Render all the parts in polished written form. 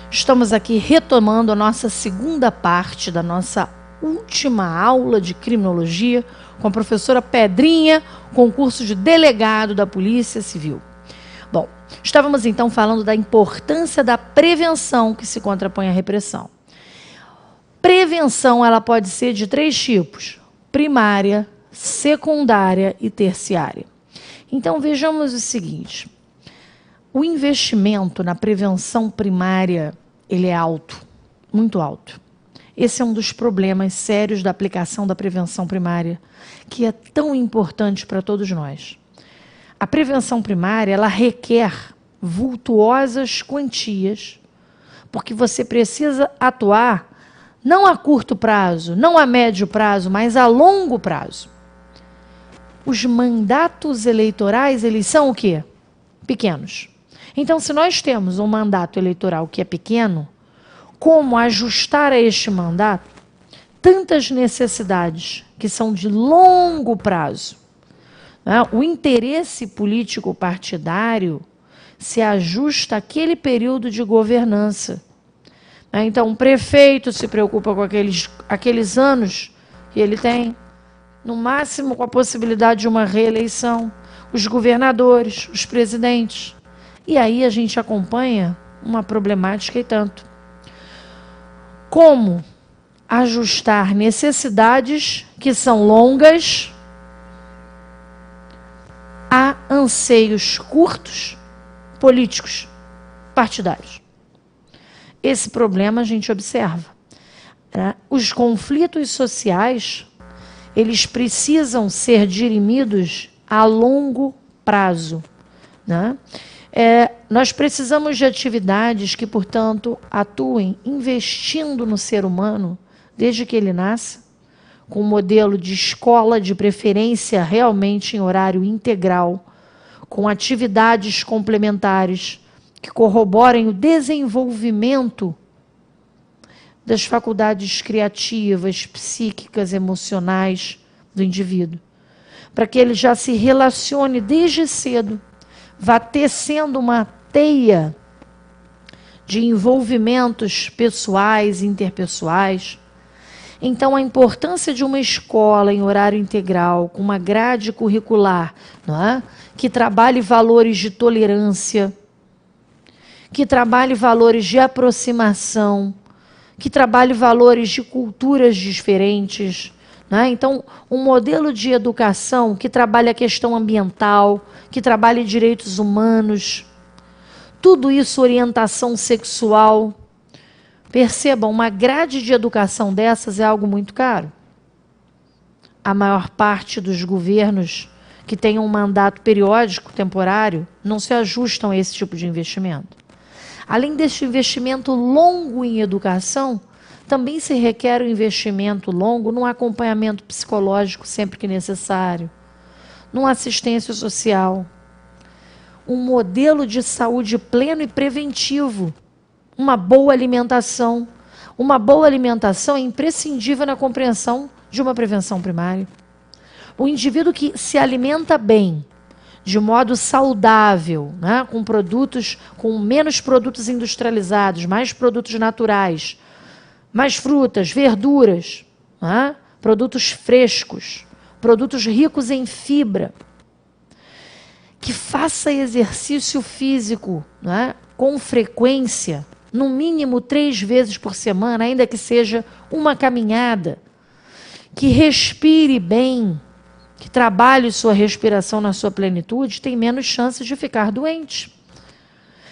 Estamos aqui retomando a nossa segunda parte da nossa última aula de criminologia com a professora Pedrinha, concurso de delegado da Polícia Civil. Bom, estávamos então falando da importância da prevenção que se contrapõe à repressão. Prevenção, ela pode ser de 3 tipos: primária, secundária e terciária. Então vejamos o seguinte: o investimento na prevenção primária, ele é alto, muito alto. Esse é um dos problemas sérios da aplicação da prevenção primária, que é tão importante para todos nós. A prevenção primária, ela requer vultuosas quantias, porque você precisa atuar não a curto prazo, não a médio prazo, mas a longo prazo. Os mandatos eleitorais, eles são o quê? Pequenos. Então, se nós temos um mandato eleitoral que é pequeno, como ajustar a este mandato tantas necessidades que são de longo prazo? Né? O interesse político partidário se ajusta àquele período de governança. Então, o prefeito se preocupa com aqueles anos que ele tem, no máximo com a possibilidade de uma reeleição, os governadores, os presidentes. E aí a gente acompanha uma problemática e tanto. Como ajustar necessidades que são longas a anseios curtos, políticos, partidários? Esse problema a gente observa. Né? Os conflitos sociais, eles precisam ser dirimidos a longo prazo. Né? Nós precisamos de atividades que, portanto, atuem investindo no ser humano desde que ele nasce, com um modelo de escola, de preferência realmente em horário integral, com atividades complementares que corroborem o desenvolvimento das faculdades criativas, psíquicas, emocionais do indivíduo, para que ele já se relacione desde cedo, vá tecendo uma teia de envolvimentos pessoais, interpessoais. Então, a importância de uma escola em horário integral, com uma grade curricular, não é? Que trabalhe valores de tolerância, que trabalhe valores de aproximação, que trabalhe valores de culturas diferentes. Né? Então, um modelo de educação que trabalhe a questão ambiental, que trabalhe direitos humanos, tudo isso, orientação sexual. Percebam, uma grade de educação dessas é algo muito caro. A maior parte dos governos que têm um mandato periódico, temporário, não se ajustam a esse tipo de investimento. Além deste investimento longo em educação, também se requer um investimento longo num acompanhamento psicológico sempre que necessário, numa assistência social, um modelo de saúde pleno e preventivo, uma boa alimentação. Uma boa alimentação é imprescindível na compreensão de uma prevenção primária. O indivíduo que se alimenta bem, de modo saudável, né, com menos produtos industrializados, mais produtos naturais, mais frutas, verduras, né, produtos frescos, produtos ricos em fibra, que faça exercício físico, né, com frequência, no mínimo 3 vezes por semana, ainda que seja uma caminhada, que respire bem, que trabalhe sua respiração na sua plenitude, tem menos chances de ficar doente.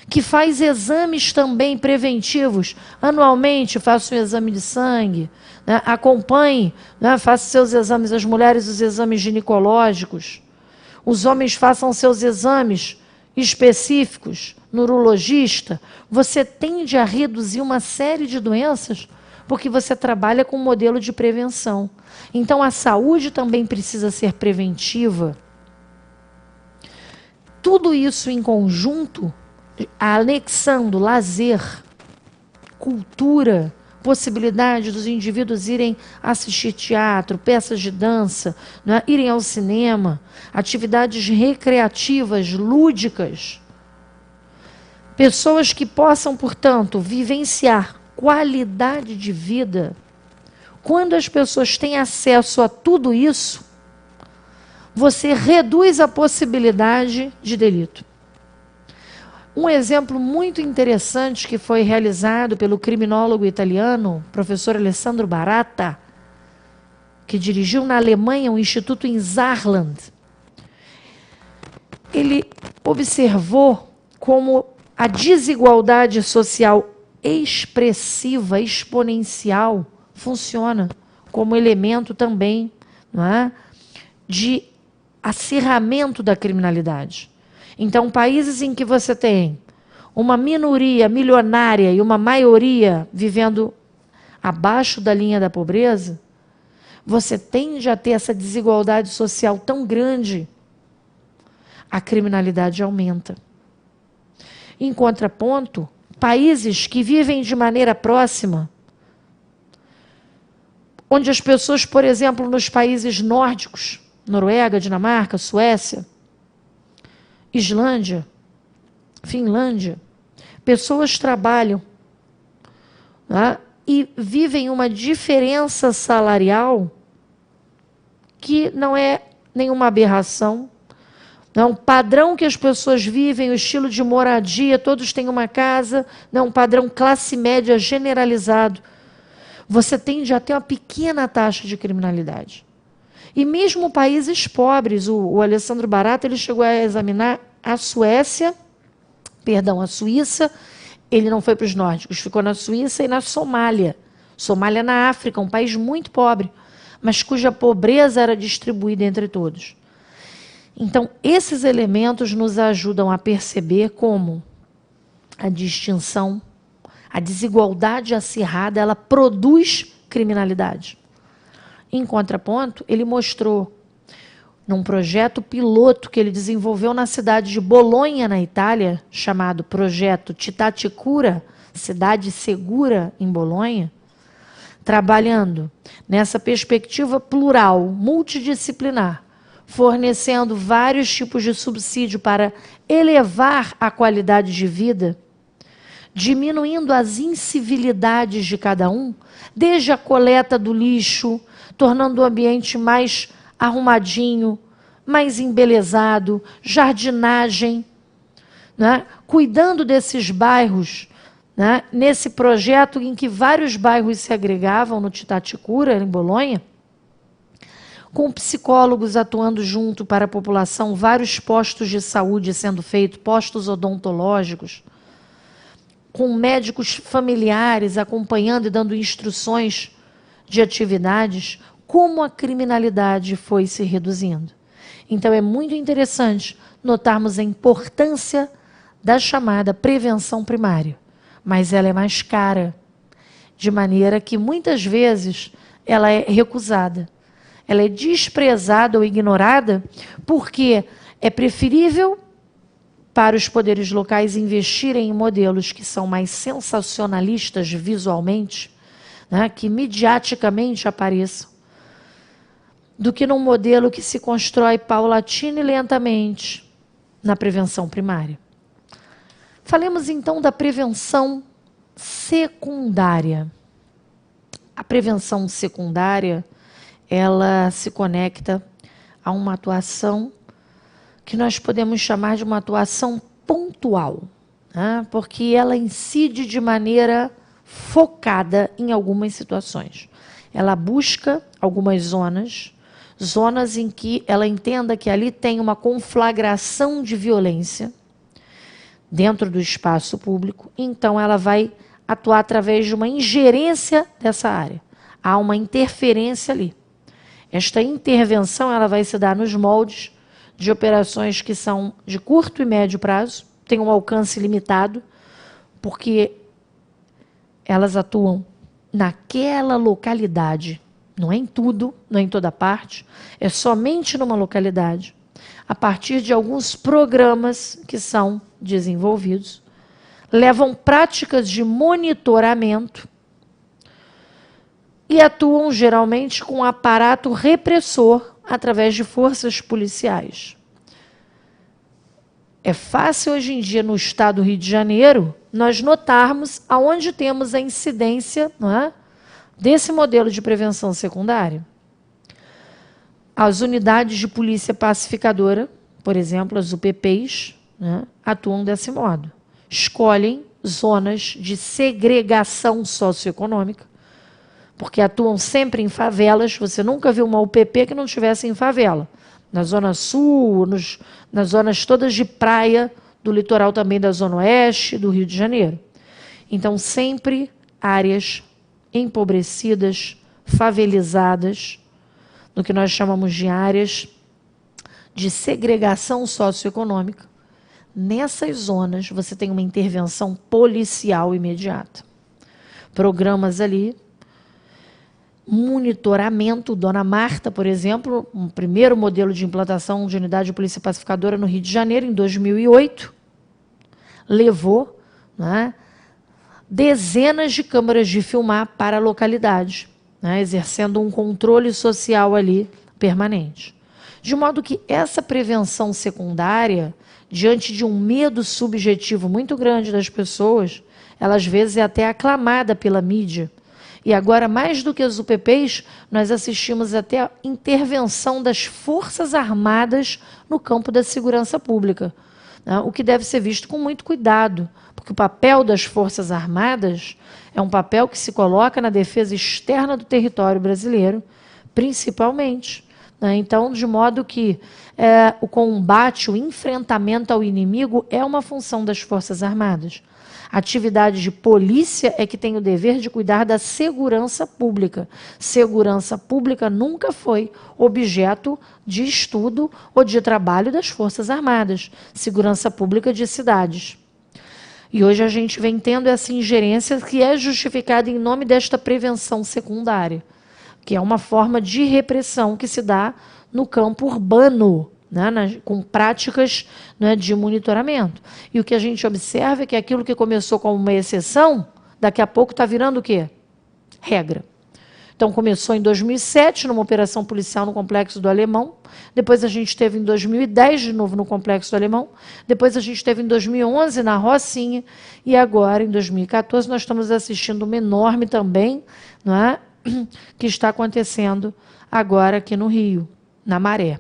Que faz exames também preventivos. Anualmente, faça um exame de sangue, né? Acompanhe, né? Faça seus exames, as mulheres, os exames ginecológicos. Os homens façam seus exames específicos, no urologista. Você tende a reduzir uma série de doenças porque você trabalha com um modelo de prevenção. Então, a saúde também precisa ser preventiva. Tudo isso em conjunto, anexando lazer, cultura, possibilidade dos indivíduos irem assistir teatro, peças de dança, né? Irem ao cinema, atividades recreativas, lúdicas, Pessoas que possam, portanto, vivenciar qualidade de vida. Quando as pessoas têm acesso a tudo isso, você reduz a possibilidade de delito. Um exemplo muito interessante que foi realizado pelo criminólogo italiano, professor Alessandro Baratta, que dirigiu na Alemanha um instituto em Saarland. Ele observou como a desigualdade social expressiva, exponencial, funciona como elemento também, não é, de acirramento da criminalidade. Então, países em que você tem uma minoria milionária e uma maioria vivendo abaixo da linha da pobreza, você tende a ter essa desigualdade social tão grande, a criminalidade aumenta. Em contraponto, países que vivem de maneira próxima, onde as pessoas, por exemplo, nos países nórdicos, Noruega, Dinamarca, Suécia, Islândia, Finlândia, pessoas trabalham, né, e vivem uma diferença salarial que não é nenhuma aberração. Não, o padrão que as pessoas vivem, o estilo de moradia, todos têm uma casa, não, um padrão classe média generalizado. Você tende a ter uma pequena taxa de criminalidade. E mesmo países pobres, o Alessandro Baratta, ele chegou a examinar a Suíça, ele não foi para os nórdicos, ficou na Suíça e na Somália. Somália na África, um país muito pobre, mas cuja pobreza era distribuída entre todos. Então, esses elementos nos ajudam a perceber como a distinção, a desigualdade acirrada, ela produz criminalidade. Em contraponto, ele mostrou, num projeto piloto que ele desenvolveu na cidade de Bolonha, na Itália, chamado Projeto Titaticura, Cidade Segura em Bolonha, trabalhando nessa perspectiva plural, multidisciplinar, fornecendo vários tipos de subsídio para elevar a qualidade de vida, diminuindo as incivilidades de cada um, desde a coleta do lixo, tornando o ambiente mais arrumadinho, mais embelezado, jardinagem, né? Cuidando desses bairros, né? Nesse projeto em que vários bairros se agregavam no Titaticura, em Bolonha, com psicólogos atuando junto para a população, vários postos de saúde sendo feitos, postos odontológicos, com médicos familiares acompanhando e dando instruções de atividades, como a criminalidade foi se reduzindo. Então, é muito interessante notarmos a importância da chamada prevenção primária, mas ela é mais cara, de maneira que muitas vezes ela é recusada. Ela é desprezada ou ignorada porque é preferível para os poderes locais investirem em modelos que são mais sensacionalistas visualmente, né, que mediaticamente apareçam, do que num modelo que se constrói paulatina e lentamente na prevenção primária. Falemos então da prevenção secundária. A prevenção secundária, ela se conecta a uma atuação que nós podemos chamar de uma atuação pontual, né? Porque ela incide de maneira focada em algumas situações. Ela busca algumas zonas em que ela entenda que ali tem uma conflagração de violência dentro do espaço público, então ela vai atuar através de uma ingerência dessa área. Há uma interferência ali. Esta intervenção ela vai se dar nos moldes de operações que são de curto e médio prazo, têm um alcance limitado, porque elas atuam naquela localidade, não é em tudo, não é em toda parte, é somente numa localidade, a partir de alguns programas que são desenvolvidos, levam práticas de monitoramento e atuam geralmente com um aparato repressor através de forças policiais. É fácil hoje em dia, no estado do Rio de Janeiro, nós notarmos aonde temos a incidência, não é, desse modelo de prevenção secundária. As unidades de polícia pacificadora, por exemplo, as UPPs, né, atuam desse modo. Escolhem zonas de segregação socioeconômica, porque atuam sempre em favelas. Você nunca viu uma UPP que não estivesse em favela. Na Zona Sul, nas zonas todas de praia, do litoral também da Zona Oeste, do Rio de Janeiro. Então, sempre áreas empobrecidas, favelizadas, no que nós chamamos de áreas de segregação socioeconômica. Nessas zonas, você tem uma intervenção policial imediata. Programas ali, monitoramento. Dona Marta, por exemplo, um primeiro modelo de implantação de unidade de polícia pacificadora no Rio de Janeiro, em 2008, levou, né, dezenas de câmaras de filmar para a localidade, né, exercendo um controle social ali permanente. De modo que essa prevenção secundária, diante de um medo subjetivo muito grande das pessoas, ela às vezes é até aclamada pela mídia. E agora, mais do que as UPPs, nós assistimos até a intervenção das Forças Armadas no campo da segurança pública, né? O que deve ser visto com muito cuidado, porque o papel das Forças Armadas é um papel que se coloca na defesa externa do território brasileiro, principalmente. Então, de modo que o combate, o enfrentamento ao inimigo é uma função das Forças Armadas. A atividade de polícia é que tem o dever de cuidar da segurança pública. Segurança pública nunca foi objeto de estudo ou de trabalho das Forças Armadas. Segurança pública de cidades. E hoje a gente vem tendo essa ingerência que é justificada em nome desta prevenção secundária, que é uma forma de repressão que se dá no campo urbano, né, com práticas, né, de monitoramento. E o que a gente observa é que aquilo que começou como uma exceção, daqui a pouco está virando o quê? Regra. Então, começou em 2007, numa operação policial no Complexo do Alemão, depois a gente teve em 2010, de novo no Complexo do Alemão, depois a gente teve em 2011, na Rocinha, e agora, em 2014, nós estamos assistindo uma enorme também, não é, que está acontecendo agora aqui no Rio, na Maré.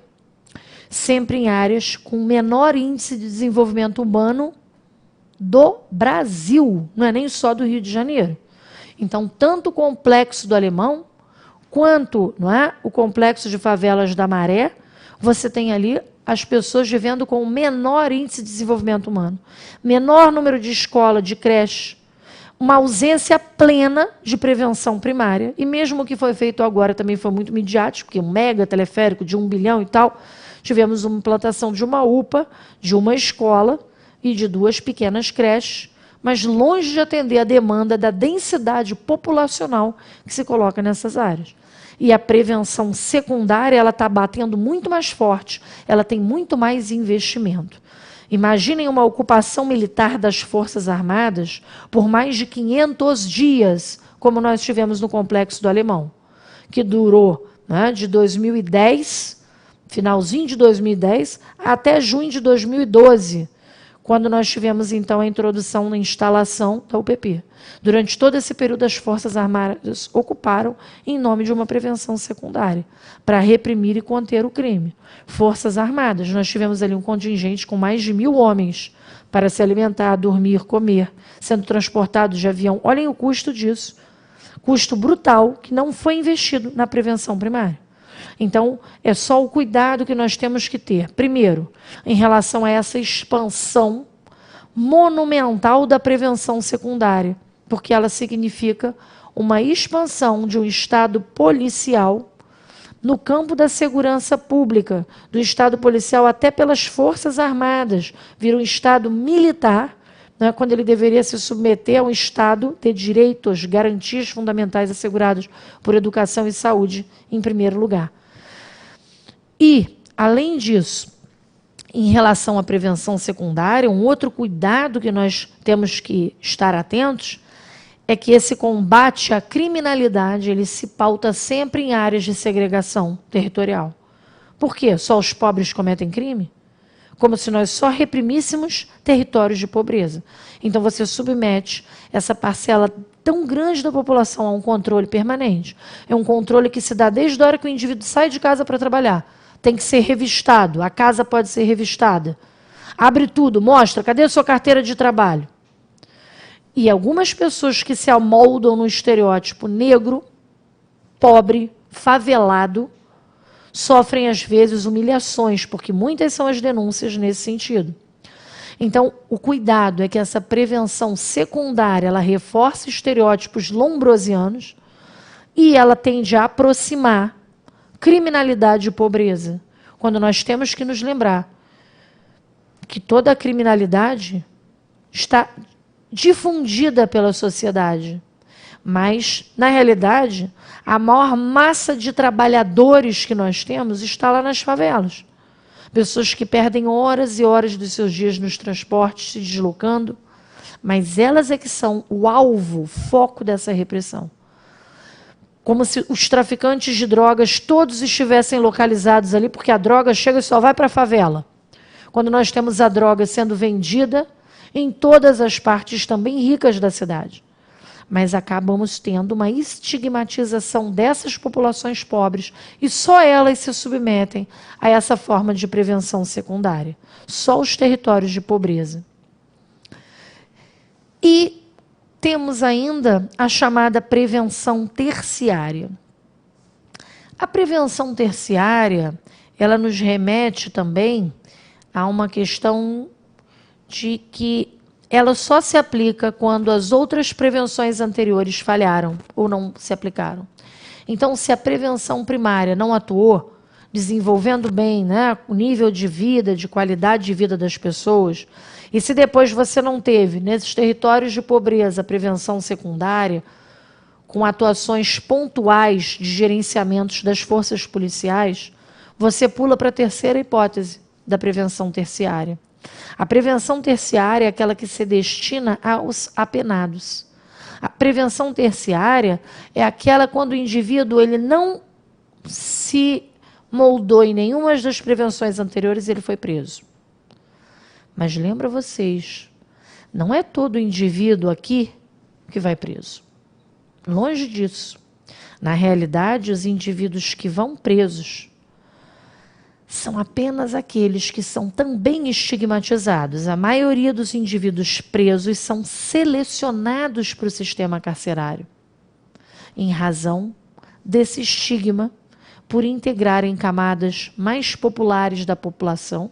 Sempre em áreas com menor índice de desenvolvimento humano do Brasil, não é nem só do Rio de Janeiro. Então, tanto o Complexo do Alemão, quanto, não é, o Complexo de Favelas da Maré, você tem ali as pessoas vivendo com menor índice de desenvolvimento humano, menor número de escola, de creche, uma ausência plena de prevenção primária, e mesmo o que foi feito agora também foi muito midiático, porque um mega teleférico de 1 bilhão e tal, tivemos uma implantação de uma UPA, de uma escola e de 2 pequenas creches, mas longe de atender a demanda da densidade populacional que se coloca nessas áreas. E a prevenção secundária, ela está batendo muito mais forte, ela tem muito mais investimento. Imaginem uma ocupação militar das Forças Armadas por mais de 500 dias, como nós tivemos no Complexo do Alemão, que durou, né, de 2010, finalzinho de 2010, até junho de 2012, quando nós tivemos, então, a introdução na instalação da UPP. Durante todo esse período, as Forças Armadas ocuparam em nome de uma prevenção secundária, para reprimir e conter o crime. Forças Armadas, nós tivemos ali um contingente com mais de 1.000 homens para se alimentar, dormir, comer, sendo transportados de avião. Olhem o custo disso. Custo brutal que não foi investido na prevenção primária. Então, é só o cuidado que nós temos que ter. Primeiro, em relação a essa expansão monumental da prevenção secundária, porque ela significa uma expansão de um Estado policial no campo da segurança pública, do Estado policial até pelas Forças Armadas, vira um Estado militar, né, quando ele deveria se submeter a um Estado de direitos, garantias fundamentais assegurados por educação e saúde, em primeiro lugar. E, além disso, em relação à prevenção secundária, um outro cuidado que nós temos que estar atentos é que esse combate à criminalidade, ele se pauta sempre em áreas de segregação territorial. Por quê? Só os pobres cometem crime? como se nós só reprimíssemos territórios de pobreza. Então você submete essa parcela tão grande da população a um controle permanente. É um controle que se dá desde a hora que o indivíduo sai de casa para trabalhar. Tem que ser revistado, a casa pode ser revistada. Abre tudo, mostra, cadê a sua carteira de trabalho? E algumas pessoas que se amoldam no estereótipo negro, pobre, favelado, sofrem às vezes humilhações, porque muitas são as denúncias nesse sentido. Então, o cuidado é que essa prevenção secundária, ela reforça estereótipos lombrosianos e ela tende a aproximar criminalidade e pobreza, quando nós temos que nos lembrar que toda a criminalidade está difundida pela sociedade. Mas, na realidade, a maior massa de trabalhadores que nós temos está lá nas favelas. Pessoas que perdem horas e horas dos seus dias nos transportes, se deslocando, mas elas é que são o alvo, o foco dessa repressão. Como se os traficantes de drogas todos estivessem localizados ali, porque a droga chega e só vai para a favela. Quando nós temos a droga sendo vendida em todas as partes também ricas da cidade. Mas acabamos tendo uma estigmatização dessas populações pobres e só elas se submetem a essa forma de prevenção secundária. Só os territórios de pobreza. E temos ainda a chamada prevenção terciária. A prevenção terciária, ela nos remete também a uma questão de que ela só se aplica quando as outras prevenções anteriores falharam ou não se aplicaram. Então, se a prevenção primária não atuou, desenvolvendo bem, né, o nível de vida, de qualidade de vida das pessoas, e se depois você não teve, nesses territórios de pobreza, a prevenção secundária, com atuações pontuais de gerenciamentos das forças policiais, você pula para a terceira hipótese da prevenção terciária. A prevenção terciária é aquela que se destina aos apenados. A prevenção terciária é aquela quando o indivíduo ele não se moldou em nenhuma das prevenções anteriores e ele foi preso. Mas lembra vocês, não é todo indivíduo aqui que vai preso. Longe disso. Na realidade, os indivíduos que vão presos são apenas aqueles que são também estigmatizados. A maioria dos indivíduos presos são selecionados para o sistema carcerário, em razão desse estigma, por integrarem camadas mais populares da população,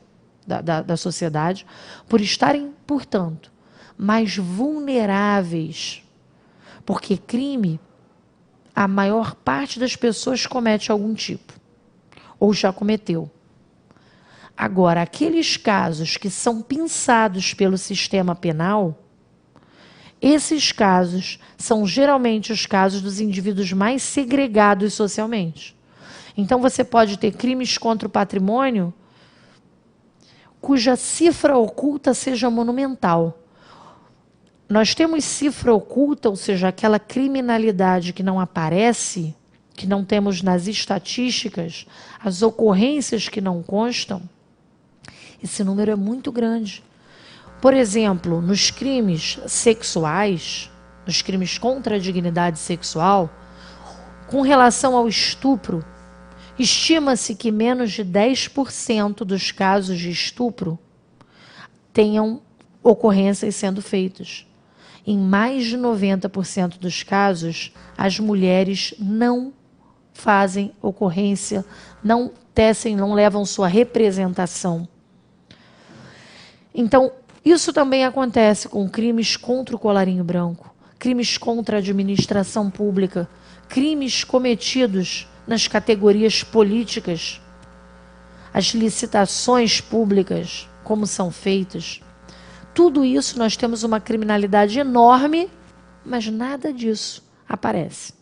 da sociedade, por estarem, portanto, mais vulneráveis. Porque crime, a maior parte das pessoas comete algum tipo, ou já cometeu. Agora, aqueles casos que são pinçados pelo sistema penal, esses casos são geralmente os casos dos indivíduos mais segregados socialmente. Então, você pode ter crimes contra o patrimônio cuja cifra oculta seja monumental. Nós temos cifra oculta, ou seja, aquela criminalidade que não aparece, que não temos nas estatísticas, as ocorrências que não constam. Esse número é muito grande. Por exemplo, nos crimes sexuais, nos crimes contra a dignidade sexual, com relação ao estupro, estima-se que menos de 10% dos casos de estupro tenham ocorrências sendo feitas. Em mais de 90% dos casos, as mulheres não fazem ocorrência, não tecem, não levam sua representação. Então, isso também acontece com crimes contra o colarinho branco, crimes contra a administração pública, crimes cometidos nas categorias políticas, as licitações públicas, como são feitas. Tudo isso nós temos uma criminalidade enorme, mas nada disso aparece.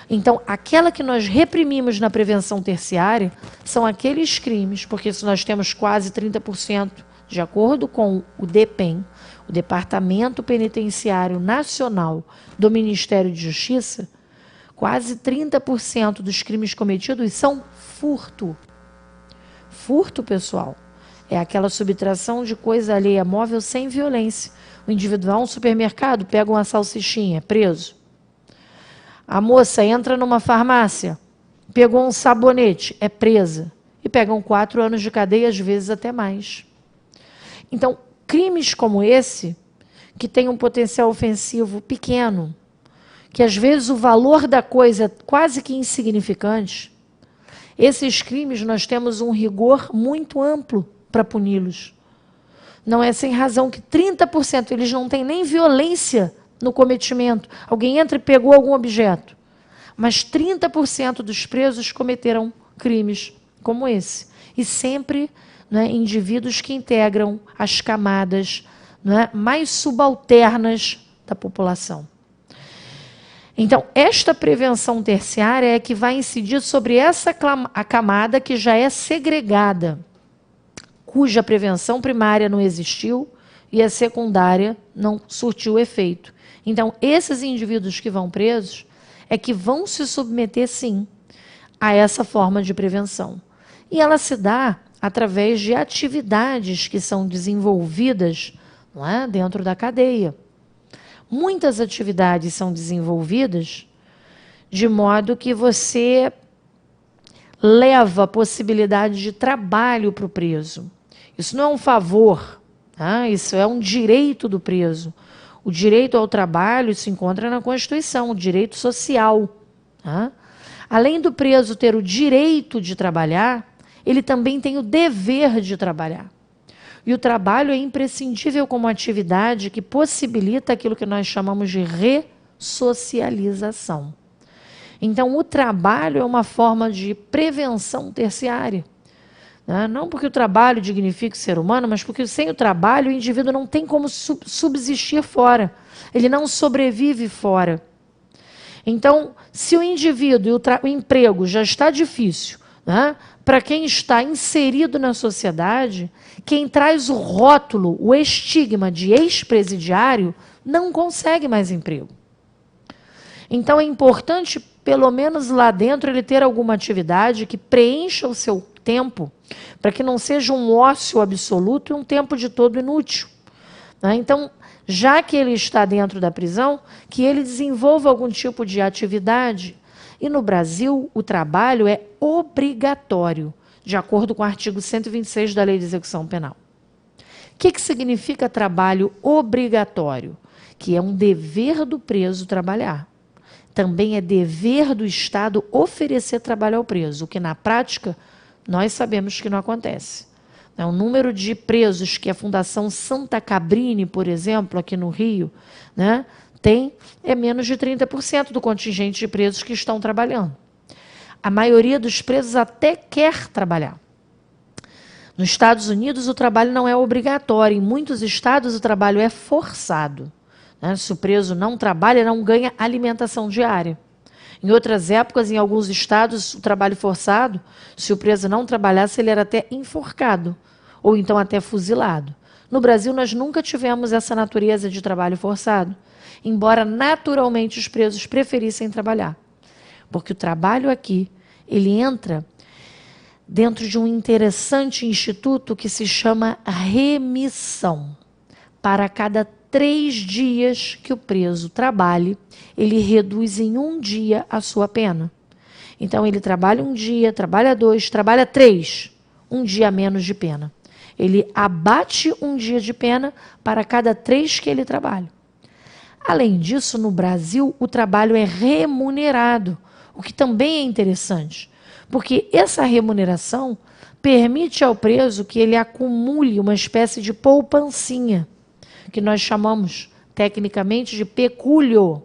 Então, aquela que nós reprimimos na prevenção terciária são aqueles crimes, porque se nós temos quase 30%, de acordo com o DPEM, o Departamento Penitenciário Nacional do Ministério de Justiça, quase 30% dos crimes cometidos são furto. Furto, pessoal, É aquela subtração de coisa alheia móvel sem violência. O indivíduo vai a um supermercado, pega uma salsichinha, preso. A moça entra numa farmácia, pegou um sabonete, é presa. E pegam 4 anos de cadeia, às vezes até mais. Então, crimes como esse, que tem um potencial ofensivo pequeno, que às vezes o valor da coisa é quase que insignificante, esses crimes nós temos um rigor muito amplo para puni-los. Não é sem razão que 30% eles não têm nem violência no cometimento. Alguém entra e pegou algum objeto. Mas 30% dos presos cometeram crimes como esse. E sempre, né, indivíduos que integram as camadas, né, mais subalternas da população. Então, esta prevenção terciária é que vai incidir sobre a camada que já é segregada, cuja prevenção primária não existiu e a secundária não surtiu efeito. Então, esses indivíduos que vão presos é que vão se submeter, sim, a essa forma de prevenção. E ela se dá através de atividades que são desenvolvidas, não é, dentro da cadeia. Muitas atividades são desenvolvidas de modo que você leva a possibilidade de trabalho para o preso. Isso não é um favor, tá? Isso é um direito do preso. O direito ao trabalho se encontra na Constituição, o direito social. Tá? Além do preso ter o direito de trabalhar, ele também tem o dever de trabalhar. E o trabalho é imprescindível como atividade que possibilita aquilo que nós chamamos de ressocialização. Então, o trabalho é uma forma de prevenção terciária. Né? Não porque o trabalho dignifica o ser humano, mas porque sem o trabalho o indivíduo não tem como subsistir fora. Ele não sobrevive fora. Então, se o indivíduo e o emprego já está difícil, né? Para quem está inserido na sociedade, quem traz o rótulo, o estigma de ex-presidiário, não consegue mais emprego. Então é importante, pelo menos lá dentro, ele ter alguma atividade que preencha o seu tempo, para que não seja um ócio absoluto e um tempo de todo inútil. Né? Então, já que ele está dentro da prisão, que ele desenvolva algum tipo de atividade. E no Brasil, o trabalho é obrigatório, de acordo com o artigo 126 da Lei de Execução Penal. O que significa trabalho obrigatório? Que é um dever do preso trabalhar. Também é dever do Estado oferecer trabalho ao preso, o que na prática nós sabemos que não acontece. O número de presos que a Fundação Santa Cabrini, por exemplo, aqui no Rio, né, é menos de 30% do contingente de presos que estão trabalhando. A maioria dos presos até quer trabalhar. Nos Estados Unidos, o trabalho não é obrigatório. Em muitos estados, o trabalho é forçado. Né? Se o preso não trabalha, não ganha alimentação diária. Em outras épocas, em alguns estados, o trabalho forçado, se o preso não trabalhasse, ele era até enforcado, ou então até fuzilado. No Brasil, nós nunca tivemos essa natureza de trabalho forçado, embora naturalmente os presos preferissem trabalhar. Porque o trabalho aqui, ele entra dentro de um interessante instituto que se chama remissão. Para cada 3 dias que o preso trabalhe, ele reduz em 1 dia a sua pena. Então, ele trabalha 1 dia, trabalha 2, trabalha 3, 1 dia a menos de pena. Ele abate 1 dia de pena para cada 3 que ele trabalha. Além disso, no Brasil, o trabalho é remunerado, o que também é interessante, porque essa remuneração permite ao preso que ele acumule uma espécie de poupancinha, que nós chamamos tecnicamente de pecúlio,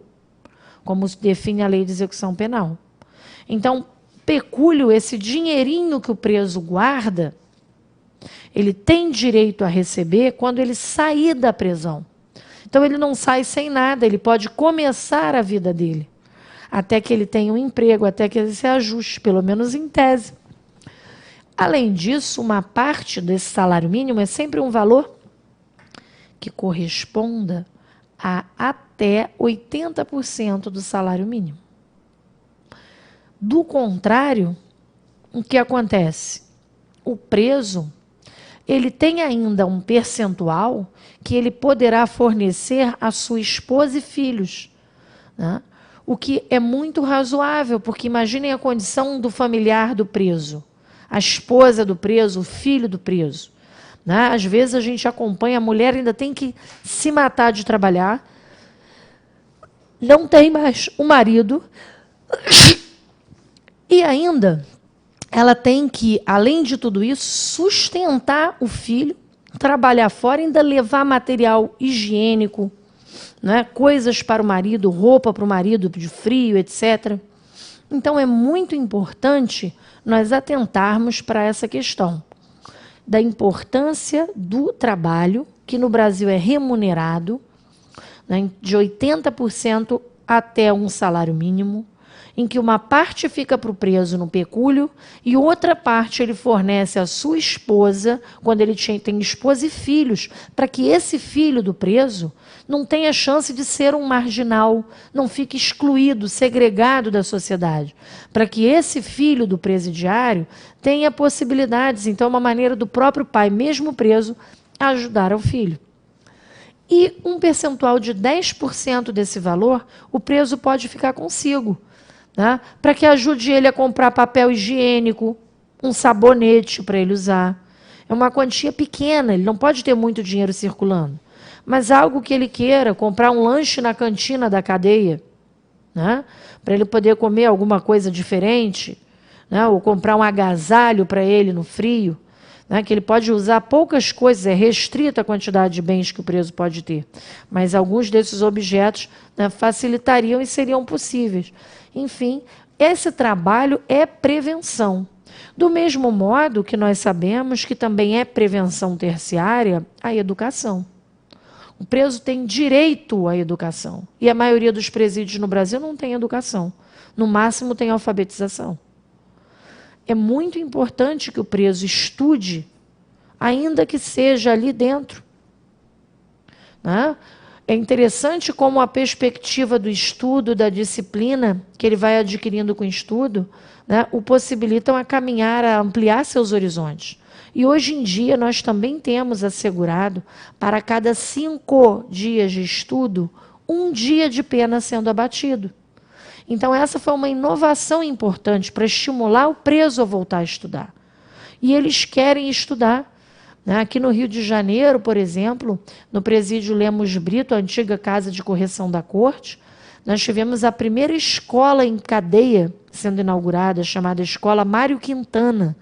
como define a Lei de Execução Penal. Então, pecúlio, esse dinheirinho que o preso guarda, ele tem direito a receber quando ele sair da prisão. Então, ele não sai sem nada, ele pode começar a vida dele, até que ele tenha um emprego, até que ele se ajuste, pelo menos em tese. Além disso, uma parte desse salário mínimo é sempre um valor que corresponda a até 80% do salário mínimo. Do contrário, o que acontece? O preso, ele tem ainda um percentual que ele poderá fornecer à sua esposa e filhos, né? O que é muito razoável, porque imaginem a condição do familiar do preso, a esposa do preso, o filho do preso, né? Às vezes a gente acompanha, a mulher ainda tem que se matar de trabalhar, não tem mais o marido, e ainda ela tem que, além de tudo isso, sustentar o filho, trabalhar fora, ainda levar material higiênico, né, coisas para o marido, roupa para o marido de frio, etc. Então é muito importante nós atentarmos para essa questão da importância do trabalho, que no Brasil é remunerado, né, de 80% até um salário mínimo, em que uma parte fica para o preso no pecúlio e outra parte ele fornece à sua esposa, quando ele tem esposa e filhos, para que esse filho do preso não tenha chance de ser um marginal, não fique excluído, segregado da sociedade, para que esse filho do presidiário tenha possibilidades. Então, é uma maneira do próprio pai, mesmo preso, ajudar ao filho. E um percentual de 10% desse valor, o preso pode ficar consigo, né? Para que ajude ele a comprar papel higiênico, um sabonete para ele usar. É uma quantia pequena, ele não pode ter muito dinheiro circulando. Mas algo que ele queira, comprar um lanche na cantina da cadeia, né? Para ele poder comer alguma coisa diferente, né? Ou comprar um agasalho para ele no frio, né? Que ele pode usar poucas coisas, é restrita a quantidade de bens que o preso pode ter. Mas alguns desses objetos, né, facilitariam e seriam possíveis. Enfim, esse trabalho é prevenção. Do mesmo modo que nós sabemos que também é prevenção terciária a educação. O preso tem direito à educação. E a maioria dos presídios no Brasil não tem educação. No máximo tem alfabetização. É muito importante que o preso estude, ainda que seja ali dentro, né? É interessante como a perspectiva do estudo, da disciplina, que ele vai adquirindo com o estudo, né, o possibilitam a caminhar, a ampliar seus horizontes. E hoje em dia nós também temos assegurado, para cada 5 dias de estudo, 1 dia de pena sendo abatido. Então essa foi uma inovação importante para estimular o preso a voltar a estudar. E eles querem estudar. Aqui no Rio de Janeiro, por exemplo, no presídio Lemos Brito, a antiga Casa de Correção da Corte, nós tivemos a primeira escola em cadeia sendo inaugurada, chamada Escola Mário Quintana.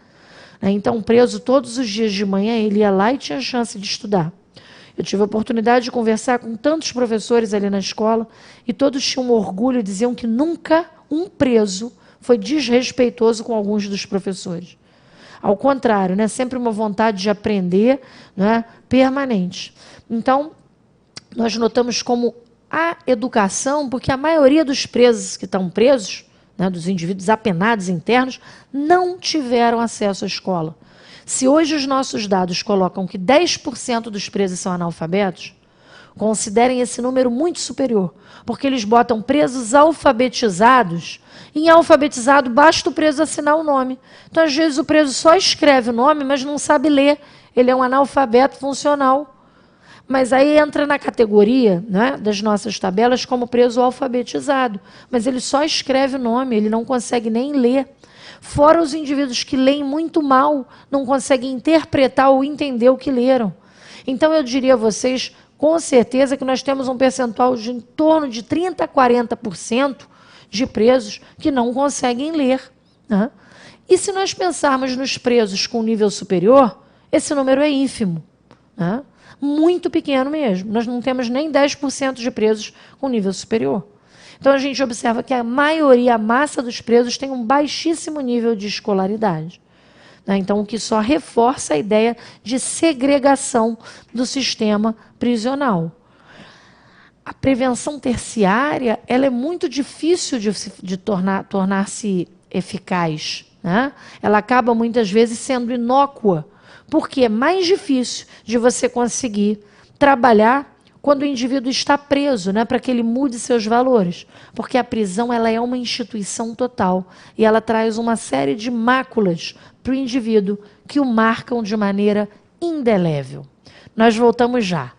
Então, preso todos os dias de manhã, ele ia lá e tinha chance de estudar. Eu tive a oportunidade de conversar com tantos professores ali na escola e todos tinham orgulho e diziam que nunca um preso foi desrespeitoso com alguns dos professores. Ao contrário, né? Sempre uma vontade de aprender, né? Permanente. Então, nós notamos como a educação, porque a maioria dos presos que estão presos, né, dos indivíduos apenados internos, não tiveram acesso à escola. Se hoje os nossos dados colocam que 10% dos presos são analfabetos, considerem esse número muito superior, porque eles botam presos alfabetizados. Em alfabetizado, basta o preso assinar o nome. Então, às vezes, o preso só escreve o nome, mas não sabe ler. Ele é um analfabeto funcional. Mas aí entra na categoria, né, das nossas tabelas como preso alfabetizado. Mas ele só escreve o nome, ele não consegue nem ler. Fora os indivíduos que leem muito mal, não conseguem interpretar ou entender o que leram. Então, eu diria a vocês, com certeza, que nós temos um percentual de em torno de 30% a 40% de presos que não conseguem ler, né? E se nós pensarmos nos presos com nível superior, esse número é ínfimo, né? Muito pequeno mesmo. Nós não temos nem 10% de presos com nível superior. Então, a gente observa que a maioria, a massa dos presos tem um baixíssimo nível de escolaridade. Então, o que só reforça a ideia de segregação do sistema prisional. A prevenção terciária, ela é muito difícil de tornar-se eficaz, né? Ela acaba, muitas vezes, sendo inócua, porque é mais difícil de você conseguir trabalhar quando o indivíduo está preso, né, para que ele mude seus valores. Porque a prisão, ela é uma instituição total e ela traz uma série de máculas para o indivíduo que o marcam de maneira indelével. Nós voltamos já.